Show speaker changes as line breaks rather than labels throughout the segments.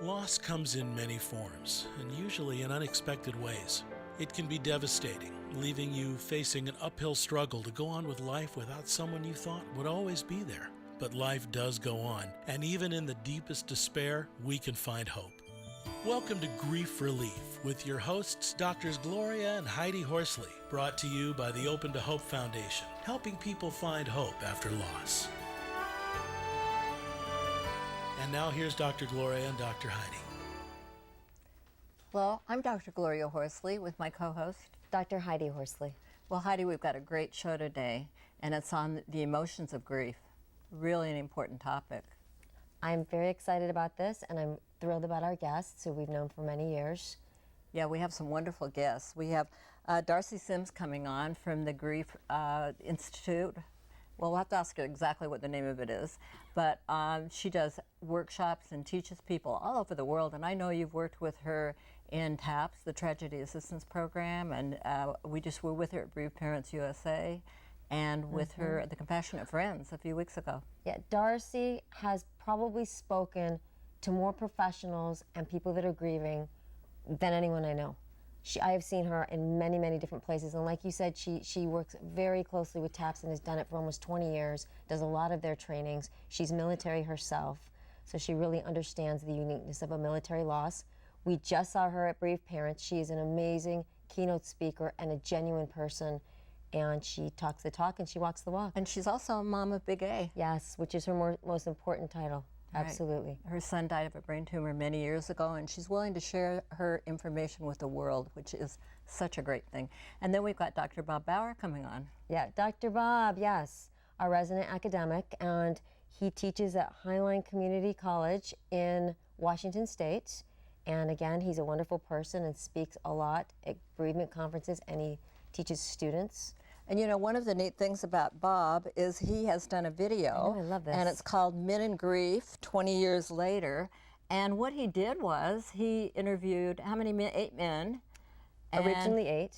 Loss comes in many forms, and usually in unexpected ways. It can be devastating, leaving you facing an uphill struggle to go on with life without someone you thought would always be there. But life does go on, and even in the deepest despair, we can find hope. Welcome to Grief Relief with your hosts, Drs. Gloria and Heidi Horsley, brought to you by the Open to Hope Foundation, helping people find hope after loss. And now here's Dr. Gloria and Dr. Heidi.
Well, I'm Dr. Gloria Horsley with my co-host,
Dr. Heidi Horsley.
Well, Heidi, we've got a great show today, and it's on the emotions of grief. Really an important topic.
I'm very excited about this, and I'm thrilled about our guests, who we've known for many years.
Yeah, we have some wonderful guests. We have Darcy Sims coming on from the Grief Institute. Well, we'll have to ask her exactly what the name of it is, but she does workshops and teaches people all over the world, and I know you've worked with her in TAPS, the Tragedy Assistance Program, and we just were with her at Bereaved Parents USA, and with her at the Compassionate Friends a few weeks ago.
Yeah, Darcy has probably spoken to more professionals and people that are grieving than anyone I know. I have seen her in many, many different places, and like you said, she works very closely with TAPS and has done it for almost 20 years, does a lot of their trainings. She's military herself, so she really understands the uniqueness of a military loss. We just saw her at Bereaved Parents. She is an amazing keynote speaker and a genuine person, and she talks the talk and she walks the walk.
And she's also a mom of Big A.
Yes, which is her most important title.
Right.
Absolutely.
Her son died of a brain tumor many years ago, and she's willing to share her information with the world, which is such a great thing. And then we've got Dr. Bob Bauer coming on.
Yeah, Dr. Bob, yes, our resident academic, and he teaches at Highline Community College in Washington State. And again, he's a wonderful person and speaks a lot at bereavement conferences, and he teaches students.
And you know, one of the neat things about Bob is he has done a video.
I love this.
And it's called Men in Grief, 20 Years Later. And what he did was he interviewed, how many men? 8 men.
Originally 8.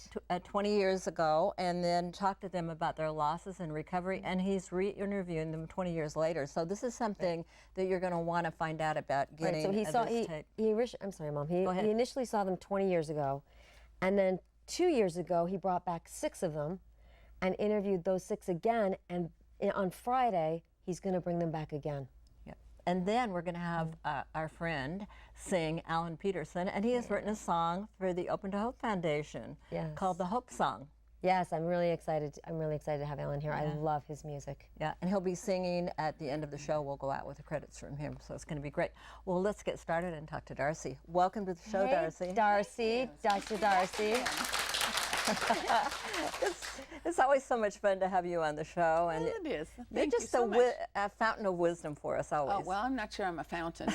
20 years ago, and then talked to them about their losses and recovery, and he's re-interviewing them 20 years later. So this is something that you're going to want to find out about getting.
Right, so I'm sorry, Mom. He initially saw them 20 years ago, and then 2 years ago he brought back 6 of them and interviewed those 6 again, and on Friday he's going to bring them back again.
Yep. And then we're going to have our friend sing, Alan Peterson, and he has written a song for the Open to Hope Foundation called the Hope Song.
Yes, I'm really excited. I'm really excited to have Alan here. I love his music.
Yeah, and he'll be singing at the end of the show. We'll go out with the credits from him, so it's going to be great. Well, let's get started and talk to Darcy. Welcome to the show, Darcy.
Darcy, Dr. Darcy.
It's always so much fun to have you on the show, and
it is.
You're just a fountain of wisdom for us always.
Oh, well, I'm not sure I'm a fountain,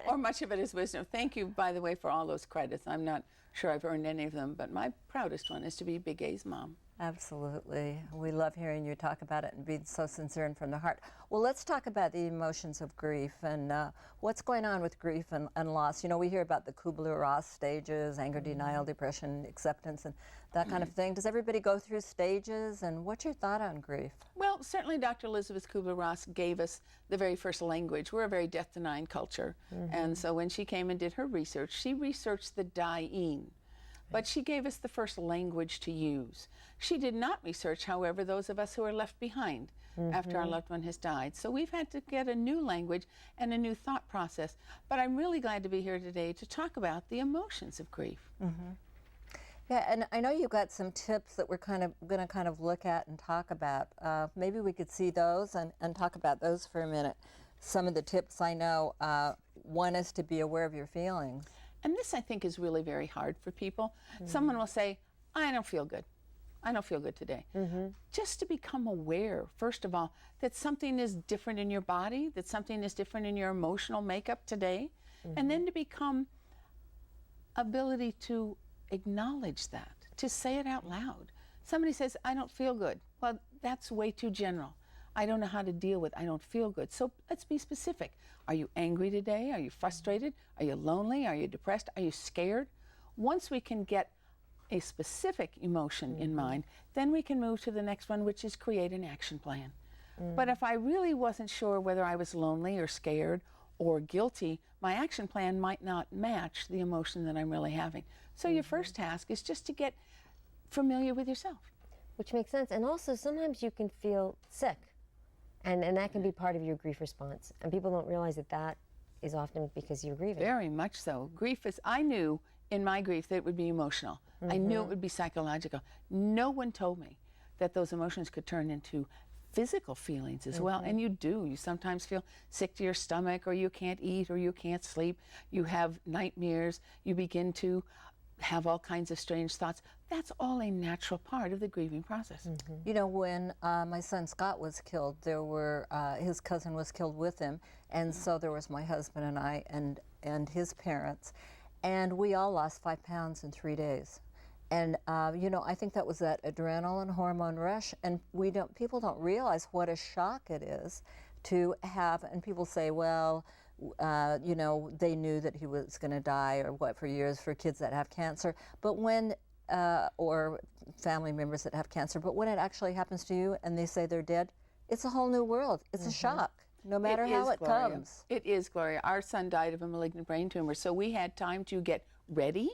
or much of it is wisdom. Thank you, by the way, for all those credits. I'm not sure I've earned any of them, but my proudest one is to be Big A's mom.
Absolutely. We love hearing you talk about it and being so sincere and from the heart. Well, let's talk about the emotions of grief and what's going on with grief and loss. You know, we hear about the Kubler-Ross stages, anger, denial, depression, acceptance, and that kind of thing. Does everybody go through stages, and what's your thought on grief?
Well, certainly Dr. Elizabeth Kubler-Ross gave us the very first language. We're a very death-denying culture, and so when she came and did her research, she researched the dying. But she gave us the first language to use. She did not research, however, those of us who are left behind after our loved one has died. So we've had to get a new language and a new thought process. But I'm really glad to be here today to talk about the emotions of grief.
Yeah, and I know you've got some tips that we're going to look at and talk about. Maybe we could see those and talk about those for a minute. Some of the tips I know, one is to be aware of your feelings.
And this, I think, is really very hard for people. Someone will say, I don't feel good. I don't feel good today. Just to become aware, first of all, that something is different in your body, that something is different in your emotional makeup today, and then to become ability to acknowledge that, to say it out loud. Somebody says, I don't feel good. Well, that's way too general. I don't know how to deal with, I don't feel good. So let's be specific. Are you angry today? Are you frustrated? Are you lonely? Are you depressed? Are you scared? Once we can get a specific emotion in mind, then we can move to the next one, which is create an action plan. But if I really wasn't sure whether I was lonely or scared or guilty, my action plan might not match the emotion that I'm really having. So your first task is just to get familiar with yourself.
Which makes sense. And also, sometimes you can feel sick, and that can be part of your grief response. And people don't realize that that is often because you're grieving.
Very much so. Grief is, I knew in my grief that it would be emotional. I knew it would be psychological. No one told me that those emotions could turn into physical feelings as well. And you do. You sometimes feel sick to your stomach, or you can't eat, or you can't sleep. You have nightmares. You begin to have all kinds of strange thoughts. That's all a natural part of the grieving process.
You know, when my son Scott was killed, there were his cousin was killed with him, and so there was my husband and I and his parents, and we all lost 5 pounds in 3 days. And you know, I think that was that adrenaline hormone rush, and people don't realize what a shock it is to have. And people say, well, you know, they knew that he was going to die, or what, for years, for kids that have cancer. But when or family members that have cancer, but when it actually happens to you and they say they're dead, it's a whole new world. It's a shock, no matter how it comes.
It is, Gloria. Our son died of a malignant brain tumor, so we had time to get ready,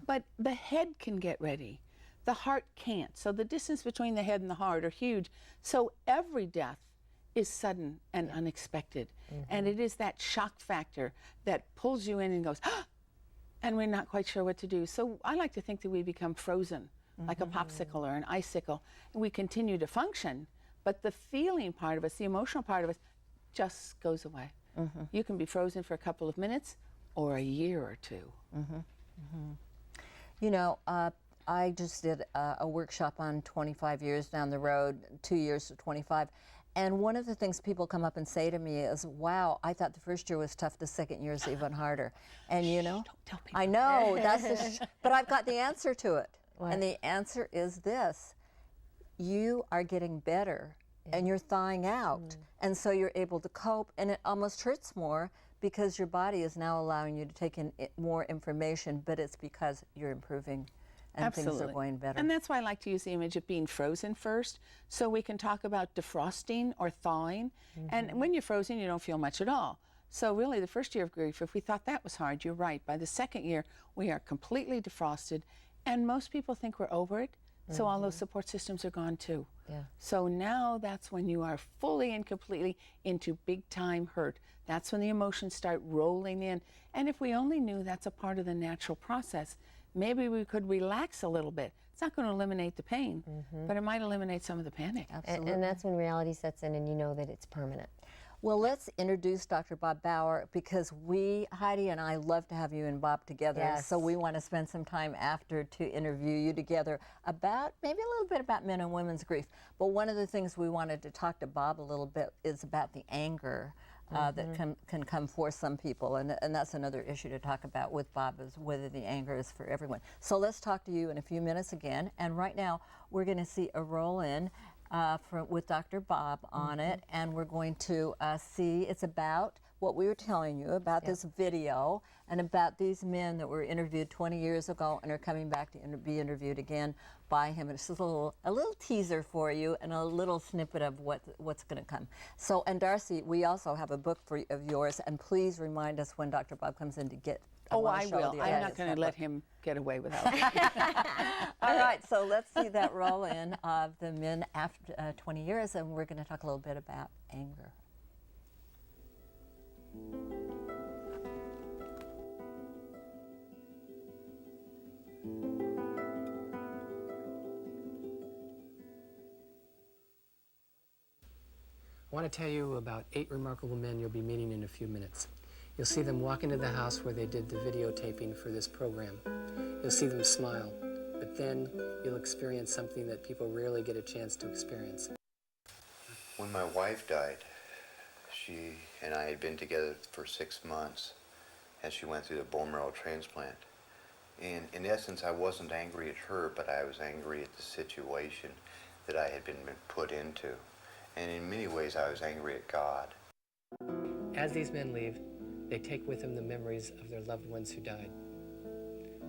but the head can get ready. The heart can't. So the distance between the head and the heart are huge. So every death is sudden and unexpected. And it is that shock factor that pulls you in and goes, ah! And we're not quite sure what to do. So I like to think that we become frozen, like a popsicle or an icicle, and we continue to function, but the feeling part of us, the emotional part of us, just goes away. You can be frozen for a couple of minutes or a year or two.
You know, I just did a workshop on 25 years down the road, 2 years to 25. And one of the things people come up and say to me is, wow, I thought the first year was tough, the second year is even harder. And you know,
Don't tell people.
I know, but I've got the answer to it. And the answer is this: you are getting better and you're thawing out. And so you're able to cope, and it almost hurts more because your body is now allowing you to take in more information, but it's because you're improving and things are going better.
And that's why I like to use the image of being frozen first, so we can talk about defrosting or thawing. And when you're frozen, you don't feel much at all. So really, the first year of grief, if we thought that was hard, you're right. By the second year, we are completely defrosted, and most people think we're over it, so all those support systems are gone too. So now that's when you are fully and completely into big time hurt. That's when the emotions start rolling in. And if we only knew that's a part of the natural process, maybe we could relax a little bit. It's not going to eliminate the pain, but it might eliminate some of the panic.
And that's when reality sets in and you know that it's permanent.
Well, let's introduce Dr. Bob Bauer, because Heidi and I love to have you and Bob together.
Yes.
So we want to spend some time after to interview you together about maybe a little bit about men and women's grief. But one of the things we wanted to talk to Bob a little bit is about the anger that can come for some people, and that's another issue to talk about with Bob, is whether the anger is for everyone. So let's talk to you in a few minutes again, and right now we're going to see a roll-in with Dr. Bob on it, and we're going to see, it's about what we were telling you about this video and about these men that were interviewed 20 years ago and are coming back to be interviewed again by him. And it's just a little teaser for you and a little snippet of what's going to come. So, and Darcy, we also have a book of yours, and please remind us when Dr. Bob comes in to get.
I will. I'm not going to let him get away without it.
All right, so let's see that roll in of the men after 20 years, and we're going to talk a little bit about anger.
I want to tell you about 8 remarkable men you'll be meeting in a few minutes. You'll see them walk into the house where they did the videotaping for this program. You'll see them smile, but then you'll experience something that people rarely get a chance to experience.
When my wife died, she and I had been together for 6 months as she went through the bone marrow transplant. And in essence, I wasn't angry at her, but I was angry at the situation that I had been put into. And in many ways, I was angry at God.
As these men leave, they take with them the memories of their loved ones who died.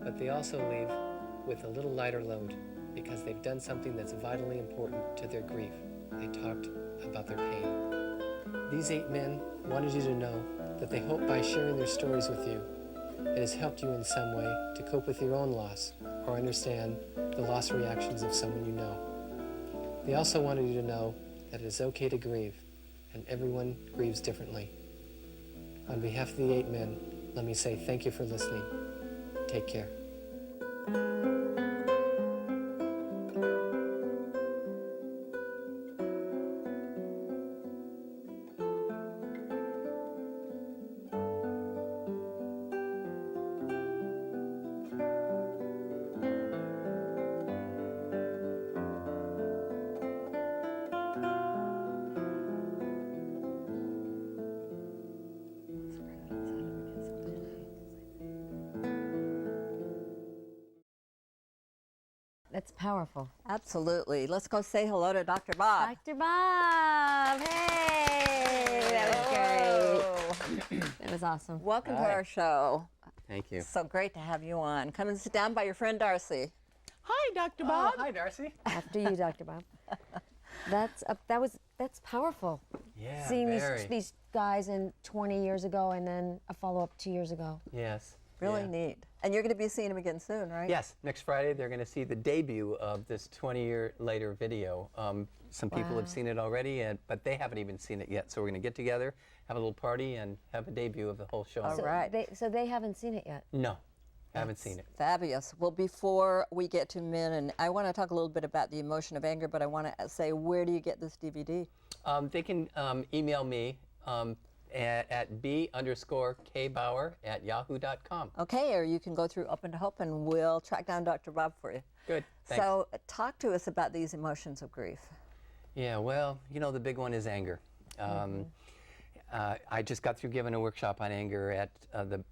But they also leave with a little lighter load because they've done something that's vitally important to their grief. They talked about their pain. These 8 men wanted you to know that they hope by sharing their stories with you, it has helped you in some way to cope with your own loss or understand the loss reactions of someone you know. They also wanted you to know that it is okay to grieve, and everyone grieves differently. On behalf of the 8 men, let me say thank you for listening. Take care.
That's powerful.
Absolutely. Let's go say hello to Dr. Bob.
Dr. Bob, hey! That was great. That was awesome.
Welcome to our show.
Thank you.
So great to have you on. Come and sit down by your friend Darcy.
Hi, Dr. Bob.
Hi, Darcy.
After you, Dr. Bob. That's powerful.
Yeah,
Seeing
very.
these guys in 20 years ago and then a follow-up 2 years ago.
Yes.
Really
yeah.
neat. And you're going to be seeing him again soon, right?
Yes, next Friday they're going to see the debut of this 20-year later video. Some people have seen it already, but they haven't even seen it yet. So we're going to get together, have a little party, and have a debut of the whole show.
All right.
So they haven't seen it yet?
No, haven't seen it.
Fabulous. Well, before we get to men, and I want to talk a little bit about the emotion of anger, but I want to say, where do you get this DVD?
They can email me at b_kbauer@yahoo.com.
Okay, or you can go through Open to Hope, and we'll track down Dr. Bob for you.
Good. Thanks.
So talk to us about these emotions of grief.
Yeah, well, the big one is anger. I just got through giving a workshop on anger at the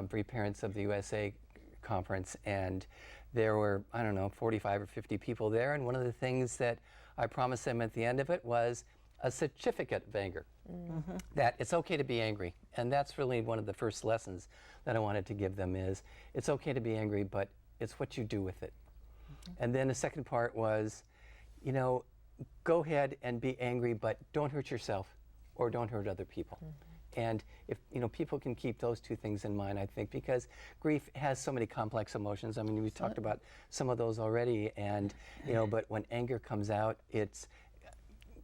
Bereaved Parents of the USA conference, and there were, 45 or 50 people there, and one of the things that I promised them at the end of it was a certificate of anger, that it's okay to be angry. And that's really one of the first lessons that I wanted to give them is, it's okay to be angry, but it's what you do with it. And then the second part was, go ahead and be angry, but don't hurt yourself or don't hurt other people. And if people can keep those two things in mind, I think, because grief has so many complex emotions. I mean, we talked about some of those already, and but when anger comes out, it's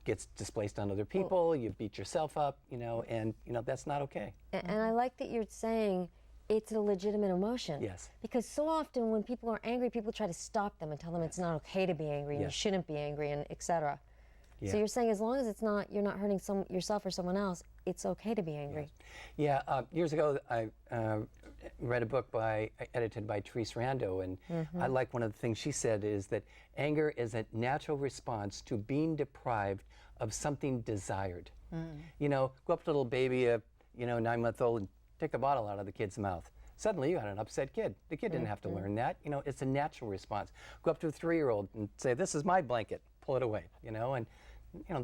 gets displaced on other people. You beat yourself up, and that's not okay.
And I like that you're saying it's a legitimate emotion.
Yes.
Because so often when people are angry, people try to stop them and tell them it's not okay to be angry, and you shouldn't be angry, and etc.
Yeah.
So you're saying as long as you're not hurting yourself or someone else, it's okay to be angry.
Yeah. Years ago, I read a book edited by Therese Rando, and I like one of the things she said is that anger is a natural response to being deprived of something desired. Go up to a little baby, 9-month-old, and take the bottle out of the kid's mouth. Suddenly you got an upset kid. The kid didn't have to learn that. It's a natural response. Go up to a 3-year-old and say, "This is my blanket." Pull it away. And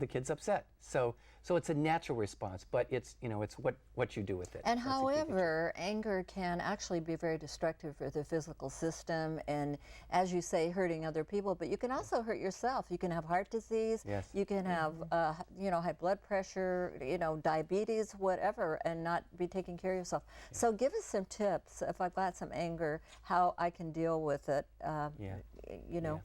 the kid's upset. So it's a natural response, but it's it's what you do with it.
And however, anger can actually be very destructive for the physical system, and as you say, hurting other people. But you can also hurt yourself. You can have heart disease.
Yes.
You can have high blood pressure. Diabetes, whatever, and not be taking care of yourself. Yeah. So give us some tips if I've got some anger, how I can deal with it.
Yeah.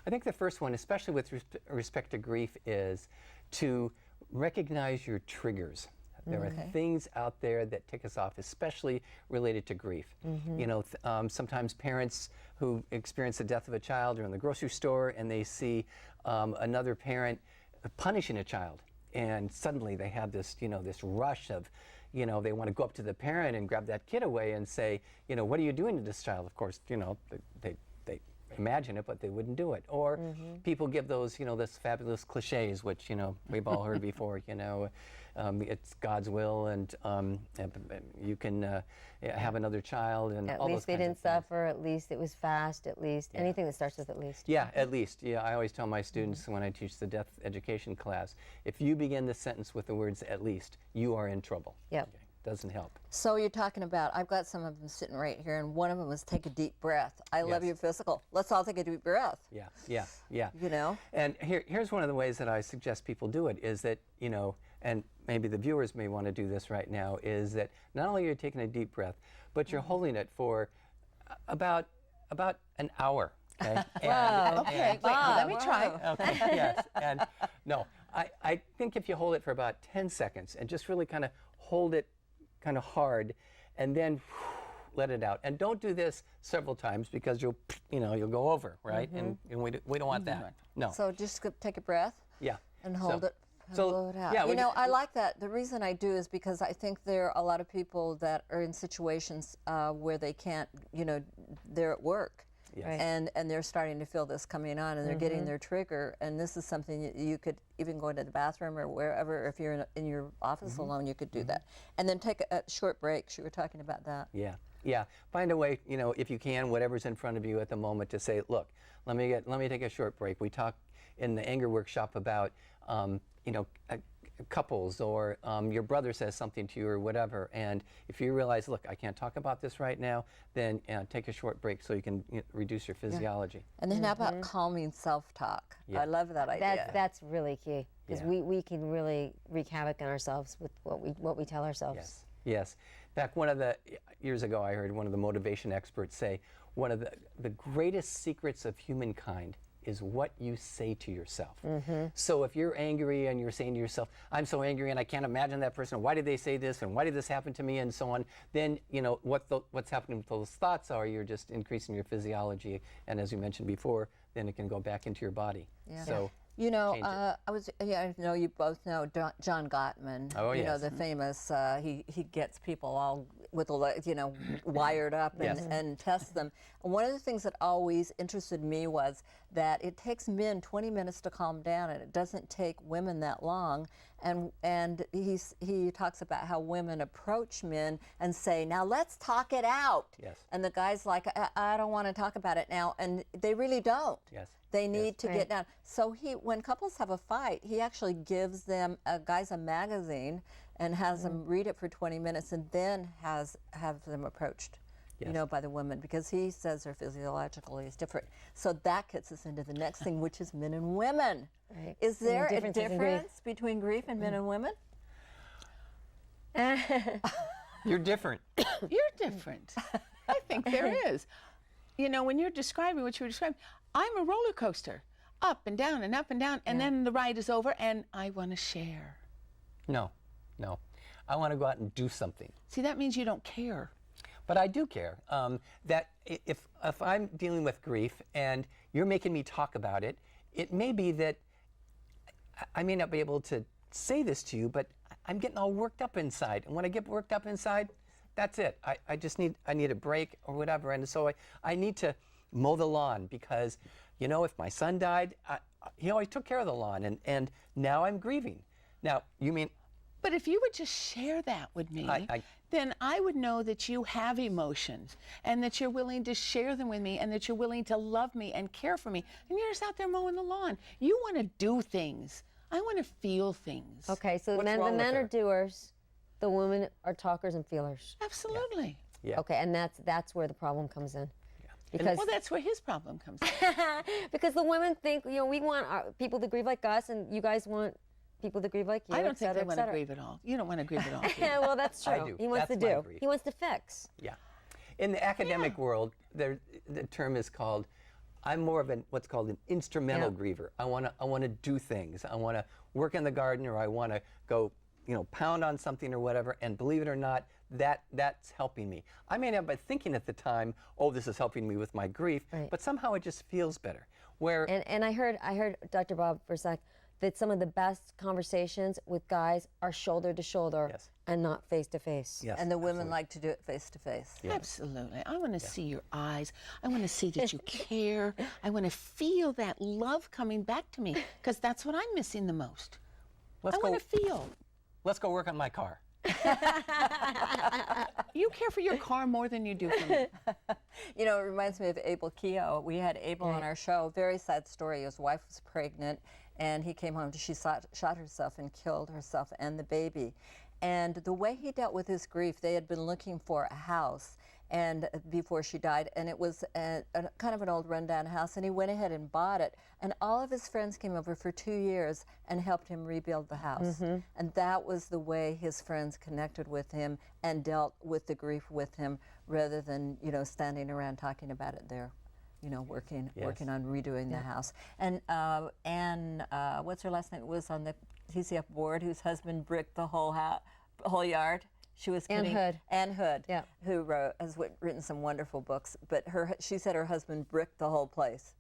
I think the first one, especially with respect to grief, is to recognize your triggers. There are things out there that tick us off, especially related to grief. Sometimes parents who experience the death of a child are in the grocery store and they see another parent punishing a child, and suddenly they have this, this rush of, they want to go up to the parent and grab that kid away and say, what are you doing to this child? Of course, they imagine it, but they wouldn't do it. Or people give those, this fabulous cliches, which, we've all heard before, it's God's will, and you can have another child, and
at
all
least
those
they
kinds
didn't
of things.
suffer, at least it was fast, at least, anything that starts with at least.
Yeah, at least. Yeah, I always tell my students when I teach the death education class, if you begin the sentence with the words at least, you are in trouble.
Yep.
Okay. Doesn't help.
So you're talking about, I've got some of them sitting right here, and one of them was take a deep breath. I love your physical. Let's all take a deep breath.
Yeah.
And
And here's one of the ways that I suggest people do it is that, and maybe the viewers may want to do this right now, is that not only are you taking a deep breath, but you're holding it for about an hour. Okay.
Okay, wait, let me try.
Okay, yes. And no, I think if you hold it for about 10 seconds and just really kind of hold it kind of hard and then let it out. And don't do this several times because you'll go over, right? And we don't want that. No.
So just take a breath.
Yeah.
And hold it. And
so,
blow it out.
yeah,
I like that. The reason I do is because I think there are a lot of people that are in situations where they can't, they're at work.
Yes.
Right.
And they're starting to feel this coming on, and they're getting their trigger. And this is something you could even go into the bathroom or wherever. If you're in your office alone, you could do that. And then take a short break. You were talking about that.
Yeah. Yeah. Find a way, if you can, whatever's in front of you at the moment, to say, look, let me take a short break. We talk in the anger workshop about couples, or your brother says something to you or whatever, and if you realize, look, I can't talk about this right now, then take a short break so you can reduce your physiology.
And then how about calming self-talk?
Yeah.
I love that idea.
That's really key, because
Yeah.
we can really wreak havoc on ourselves with what we tell ourselves.
Yes. Yes. Back years ago, I heard one of the motivation experts say, one of the greatest secrets of humankind is what you say to yourself. So if you're angry and you're saying to yourself, I'm so angry and I can't imagine that person, why did they say this, and why did this happen to me, and so on, then what's happening with those thoughts are you're just increasing your physiology, and as you mentioned before, then it can go back into your body.
Yeah.
So
I know you both know John Gottman.
Oh, yes.
The famous. He gets people all with wired up
Yes.
and tests them. And one of the things that always interested me was that it takes men 20 minutes to calm down, and it doesn't take women that long. And he talks about how women approach men and say, "Now let's talk it out."
Yes.
And the guy's like, "I don't want to talk about it now," and they really don't.
Yes.
They need to
Right.
get down. So when couples have a fight, he actually gives them guys a magazine and has them read it for 20 minutes, and then have them approached,
Yes.
by the women, because he says they're physiologically is different. So that gets us into the next thing, which is men and women.
Right.
Is
And the
there a
differences in grief.
difference between grief and men and women?
You're different.
You're different. I think there is. When you're describing what you were describing, I'm a roller coaster, up and down and up and down, and then the ride is over, and I want to share.
No. I want to go out and do something.
See, that means you don't care.
But I do care that if I'm dealing with grief and you're making me talk about it, it may be that I may not be able to say this to you, but I'm getting all worked up inside. And when I get worked up inside, that's it. I need a break or whatever. And so I need to mow the lawn, because, if my son died, he always took care of the lawn, and now I'm grieving. Now, you mean...
But if you would just share that with me, then I would know that you have emotions, and that you're willing to share them with me, and that you're willing to love me and care for me. And you're just out there mowing the lawn. You want to do things. I want to feel things.
Okay, so
What's
the
wrong with
men
her?
are doers, the women are talkers and feelers.
Absolutely.
Yeah.
Okay, and that's where the problem comes in. Because
Well, that's where his problem comes in.
because the women think, we want people to grieve like us, and you guys want people to grieve like you.
I don't
et
think
cetera,
I
et
want to
cetera.
grieve at all. You don't want to grieve at all. do you?
Well, that's true.
I do.
He wants
That's
to
my
do.
grief.
He wants to fix.
Yeah. In the academic world, the term is called, I'm more of what's called an instrumental griever. I want to do things. I want to work in the garden, or I want to go, pound on something or whatever. And believe it or not, that's helping me. I may not be thinking at the time, oh, this is helping me with my grief,
Right.
but somehow it just feels better.
And I heard Dr. Bob Versack that some of the best conversations with guys are shoulder to shoulder
Yes.
and not face to face.
Yes,
And the women like to do it face to face.
Absolutely. I want to see your eyes. I want to see that you care. I want to feel that love coming back to me, because that's what I'm missing the most. I want to feel.
Let's go work on my car.
You care for your car more than you do for me.
It reminds me of Abel Keough. We had Abel on our show. Very sad story. His wife was pregnant, and he came home. She shot herself and killed herself and the baby. And the way he dealt with his grief, they had been looking for a house, and before she died, and it was a kind of an old rundown house, and he went ahead and bought it, and all of his friends came over for 2 years and helped him rebuild the house. And that was the way his friends connected with him and dealt with the grief with him, rather than, you know, standing around talking about it there. You know, working on redoing the house. And Anne, what's her last name? Was on the TCF board, whose husband bricked the whole yard. She was
Anne Hood.
Anne Hood,
Yeah.
who has written some wonderful books. But she said her husband bricked the whole place.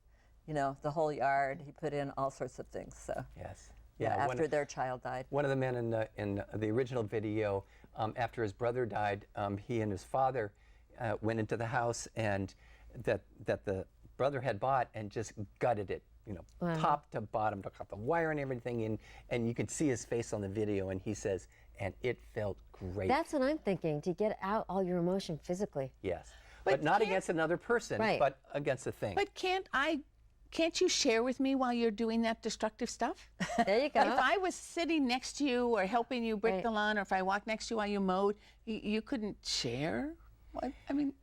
You know, the whole yard. He put in all sorts of things. So
Yes.
after their child died.
One of the men in the original video, after his brother died, he and his father went into the house and that the brother had bought and just gutted it, you know, top to bottom, took out the wire and everything, and you could see his face on the video, and he says, and it felt great.
That's what I'm thinking, to get out all your emotion physically.
Yes, but not against another person,
Right.
but against a thing.
But can't you share with me while you're doing that destructive stuff?
There you go.
If I was sitting next to you or helping you brick
Right.
the lawn, or if I walked next to you while you mowed, you couldn't share? I mean,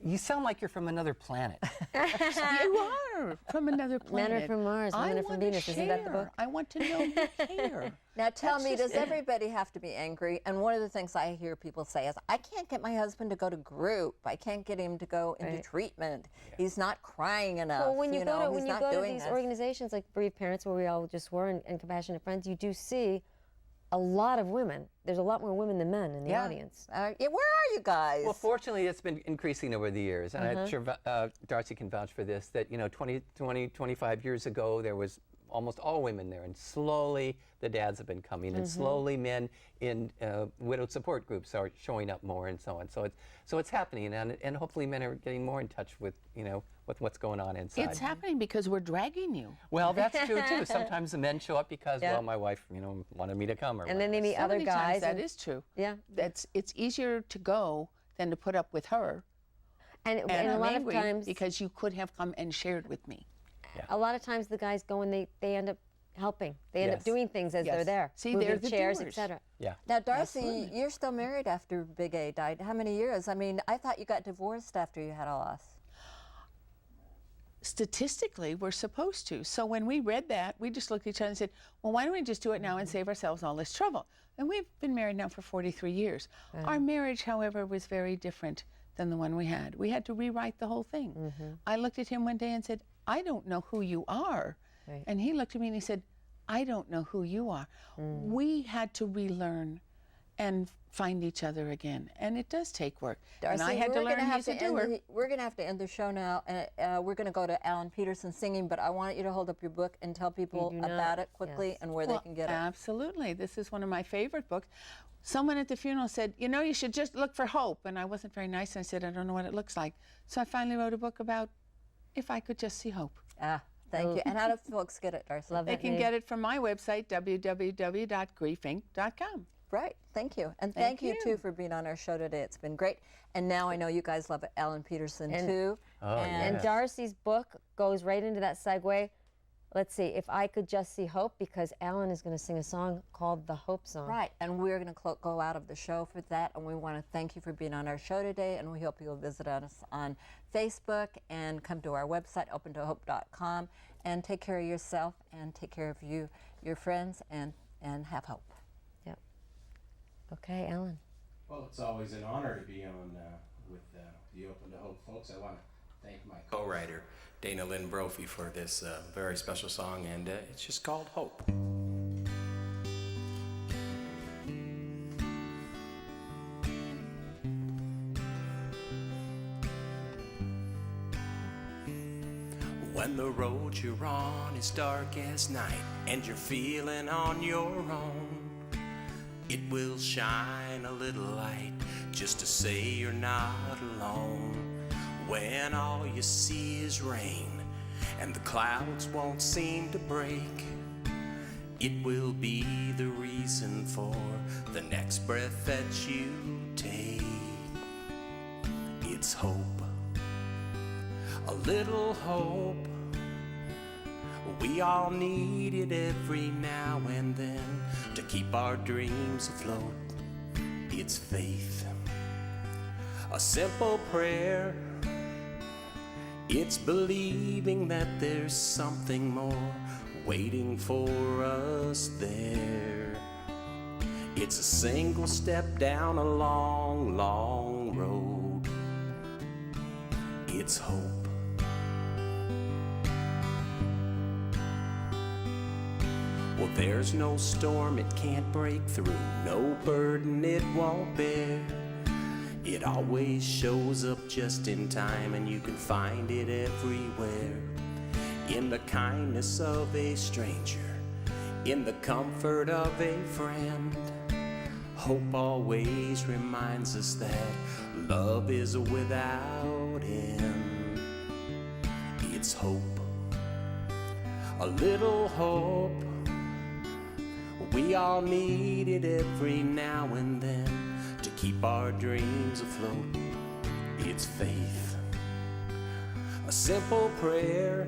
You sound like you're from another planet.
you are from another planet.
Men are from Mars,
I
women are from
wanna
Venus. Isn't that the
share.
book?
I want to know you care.
Now tell
That's
me,
just
does
it.
everybody have to be angry? And one of the things I hear people say is, I can't get my husband to go to group. I can't get him to go into treatment. He's not crying enough.
Well, when you go to
he's not
to
doing
these
this.
organizations like Bereaved Parents, where we all just were, and Compassionate Friends, you do see a lot of women. There's a lot more women than men in the audience.
Where are you guys?
Well, fortunately, it's been increasing over the years, and I'm sure Darcy can vouch for this, that, you know, 25 years ago, there was almost all women there, and slowly the dads have been coming, and slowly men in widow support groups are showing up more, and so on. So it's happening, and hopefully men are getting more in touch with, you know, with what's going on inside.
It's happening because we're dragging you.
Well, that's true too. Sometimes the men show up because, well, my wife, you know, wanted me to come, or
And then they meet
So
other
many times
guys.
that
and-
is true.
Yeah.
It's easier to go than to put up with her.
And
And
a
I'm
lot
angry
of times,
because you could have come and shared with me.
a lot of times the guys go and they end up helping. They end up
Yes.
doing things as they're
Yes.
there.
See,
moving
they're the
chairs,
doers.
etc.
Yeah.
Now, Darcy, you're still married after Big A died. How many years? I mean, I thought you got divorced after you had a loss.
Statistically, we're supposed to. So when we read that, we just looked at each other and said, well, why don't we just do it now and save ourselves all this trouble? And we've been married now for 43 years. Our marriage, however, was very different than the one we had. We had to rewrite the whole thing. I looked at him one day and said, I don't know who you are.
Right.
And he looked at me and he said, I don't know who you are. We had to relearn and find each other again. And it does take work.
Darcy,
and I had to learn he's a doer.
we're going to have to end the show now. And we're going to go to Alan Peterson singing, but I want you to hold up your book and tell people
do not-
about it quickly
yes.
and where
Well,
they can get it.
Absolutely. This is one of my favorite books. Someone at the funeral said, you know, you should just look for hope. And I wasn't very nice. And I said, I don't know what it looks like. So I finally wrote a book about if I could just see hope.
Thank you. And how do folks get it, Darcy?
Love
They
that
can
name.
get it from my website, www.griefing.com.
Right. Thank you. And thank you, too, for being on our show today. It's been great. And now I know you guys love Alan Peterson, too.
Oh,
And
yes.
Darcy's book goes right into that segue. Let's see, If I Could Just See Hope, because Alan is going to sing a song called The Hope Song.
Right, and we're going to go out of the show for that, and we want to thank you for being on our show today, and we hope you'll visit us on Facebook and come to our website, opentohope.com, and take care of yourself and take care of your friends, and have hope.
Yep. Okay, Alan.
Well, it's always an honor to be on with the Open to Hope folks. I want to thank my co-writer, Dana Lynn Brophy, for this very special song, and it's just called Hope. When the road you're on is dark as night and you're feeling on your own, it will shine a little light just to say you're not alone. When all you see is rain and the clouds won't seem to break, it will be the reason for the next breath that you take. It's hope, a little hope. We all need it every now and then to keep our dreams afloat. It's faith, A simple prayer, it's believing that there's something more waiting for us there. It's a single step down a long, long road. It's hope. Well, there's no storm it can't break through, no burden it won't bear. It always shows up just in time, and you can find it everywhere. In the kindness of a stranger, in the comfort of a friend. Hope always reminds us that love is without end. It's hope, a little hope. We all need it every now and then to keep our dreams afloat. It's faith, a simple prayer.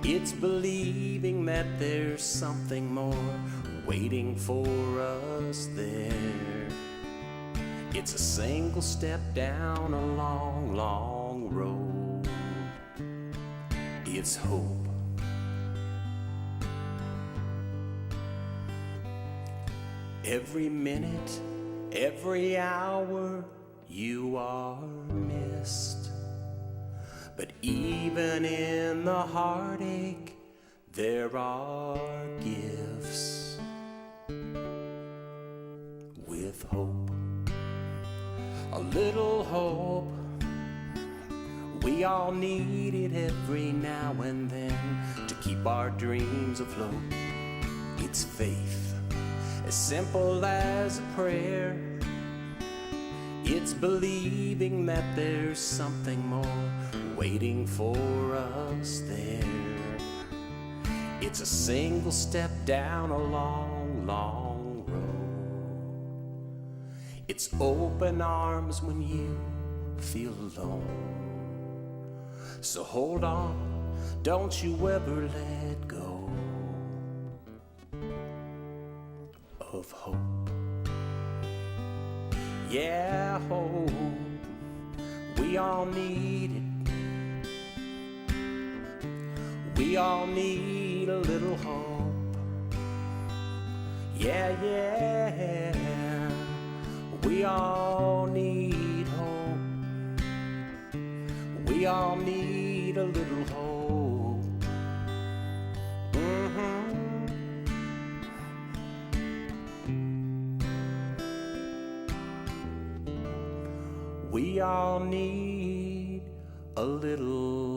It's believing that there's something more waiting for us there. It's a single step down a long, long road. It's hope. Every minute, every hour, you are missed. But even in the heartache, there are gifts. With hope, a little hope. We all need it every now and then to keep our dreams afloat. It's faith, as simple as a prayer. It's believing that there's something more waiting for us there. It's a single step down a long, long road. It's open arms when you feel alone. So hold on, don't you ever let go of hope. Yeah, hope. We all need it. We all need a little hope. Yeah, yeah. We all need hope. We all need a little hope. We all need a little